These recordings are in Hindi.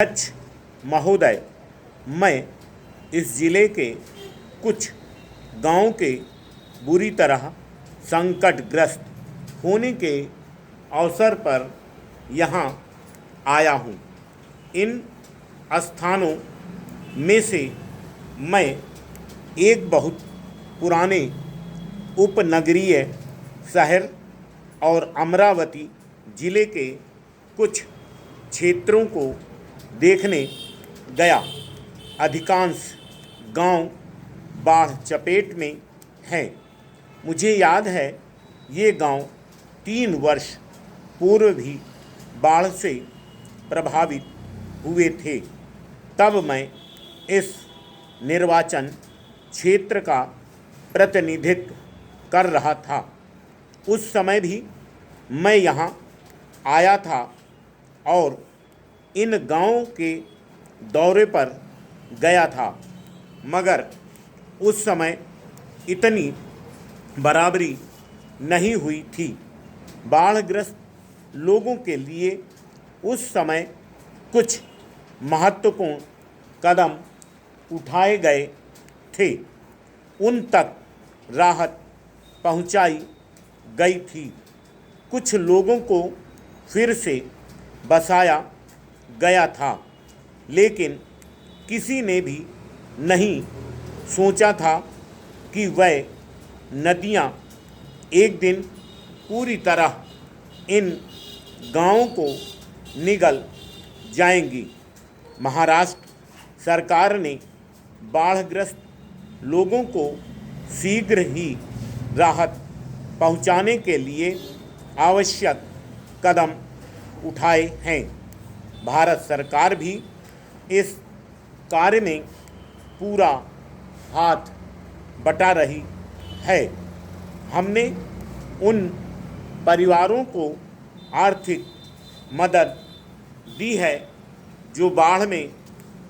अध्यक्ष महोदय, मैं इस जिले के कुछ गांवों के बुरी तरह संकटग्रस्त होने के अवसर पर यहाँ आया हूँ। इन स्थानों में से मैं एक बहुत पुराने उपनगरीय शहर और अमरावती जिले के कुछ क्षेत्रों को देखने गया। अधिकांश गांव बाढ़ चपेट में हैं। मुझे याद है ये गांव 3 वर्ष पूर्व भी बाढ़ से प्रभावित हुए थे। तब मैं इस निर्वाचन क्षेत्र का प्रतिनिधित्व कर रहा था। उस समय भी मैं यहाँ आया था और इन गांवों के दौरे पर गया था, मगर उस समय इतनी बराबरी नहीं हुई थी। बाढ़ग्रस्त लोगों के लिए उस समय कुछ महत्वपूर्ण कदम उठाए गए थे। उन तक राहत पहुंचाई गई थी। कुछ लोगों को फिर से बसाया गया था, लेकिन किसी ने भी नहीं सोचा था कि वह नदियाँ एक दिन पूरी तरह इन गांवों को निगल जाएंगी। महाराष्ट्र सरकार ने बाढ़ग्रस्त लोगों को शीघ्र ही राहत पहुंचाने के लिए आवश्यक कदम उठाए हैं। भारत सरकार भी इस कार्य में पूरा हाथ बटा रही है। हमने उन परिवारों को आर्थिक मदद दी है जो बाढ़ में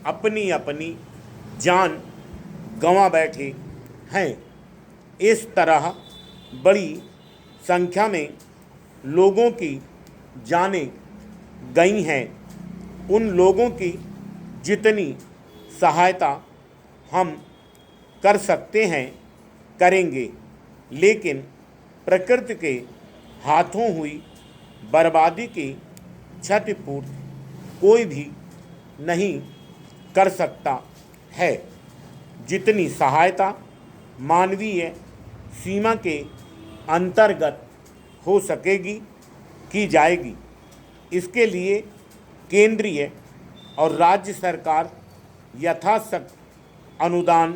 अपनी अपनी जान गंवा बैठे हैं। इस तरह बड़ी संख्या में लोगों की जानें गई हैं। उन लोगों की जितनी सहायता हम कर सकते हैं करेंगे, लेकिन प्रकृति के हाथों हुई बर्बादी की क्षतिपूर्ति कोई भी नहीं कर सकता है। जितनी सहायता मानवीय सीमा के अंतर्गत हो सकेगी की जाएगी। इसके लिए केंद्रीय और राज्य सरकार यथाशक्ति अनुदान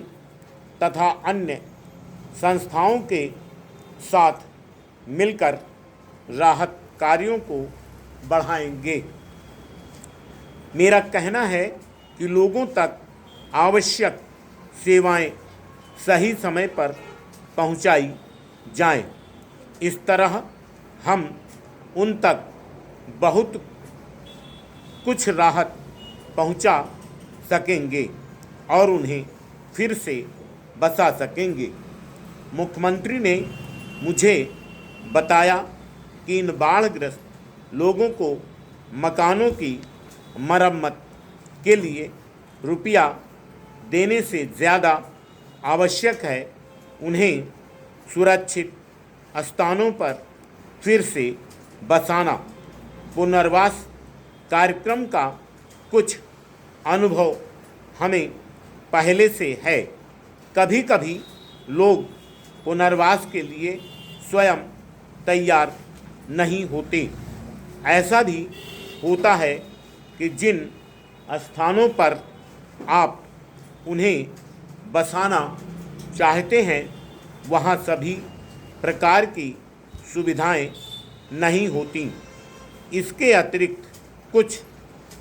तथा अन्य संस्थाओं के साथ मिलकर राहत कार्यों को बढ़ाएंगे। मेरा कहना है कि लोगों तक आवश्यक सेवाएं सही समय पर पहुंचाई जाएं। इस तरह हम उन तक बहुत कुछ राहत पहुंचा सकेंगे और उन्हें फिर से बसा सकेंगे। मुख्यमंत्री ने मुझे बताया कि इन बाढ़ग्रस्त लोगों को मकानों की मरम्मत के लिए रुपया देने से ज़्यादा आवश्यक है उन्हें सुरक्षित स्थानों पर फिर से बसाना। पुनर्वास कार्यक्रम का कुछ अनुभव हमें पहले से है। कभी कभी लोग पुनर्वास के लिए स्वयं तैयार नहीं होते। ऐसा भी होता है कि जिन स्थानों पर आप उन्हें बसाना चाहते हैं वहाँ सभी प्रकार की सुविधाएं नहीं होती। इसके अतिरिक्त कुछ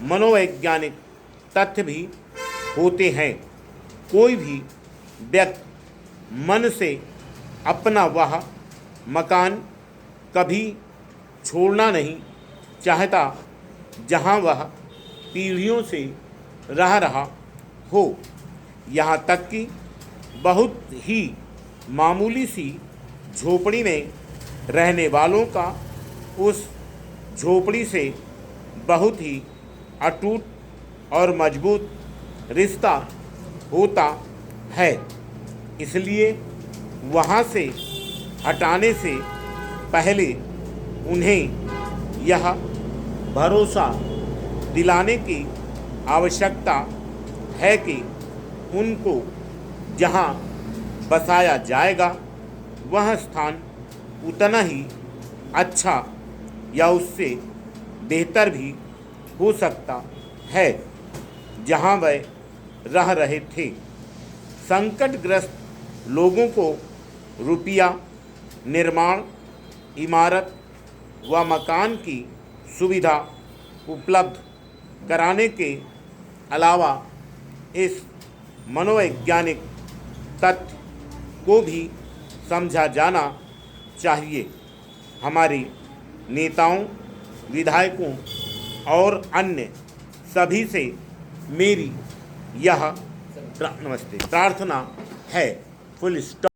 मनोवैज्ञानिक तथ्य भी होते हैं। कोई भी व्यक्ति मन से अपना वह मकान कभी छोड़ना नहीं चाहता जहां वह पीढ़ियों से रह रहा हो। यहाँ तक कि बहुत ही मामूली सी झोपड़ी में रहने वालों का उस झोपड़ी से बहुत ही अटूट और मजबूत रिश्ता होता है। इसलिए वहाँ से हटाने से पहले उन्हें यह भरोसा दिलाने की आवश्यकता है कि उनको जहाँ बसाया जाएगा वह स्थान उतना ही अच्छा या उससे बेहतर भी हो सकता है जहाँ वह रह रहे थे। संकटग्रस्त लोगों को रुपया, निर्माण, इमारत व मकान की सुविधा उपलब्ध कराने के अलावा इस मनोवैज्ञानिक तथ्य को भी समझा जाना चाहिए। हमारे नेताओं, विधायकों और अन्य सभी से मेरी यह प्रार्थना है। Full stop.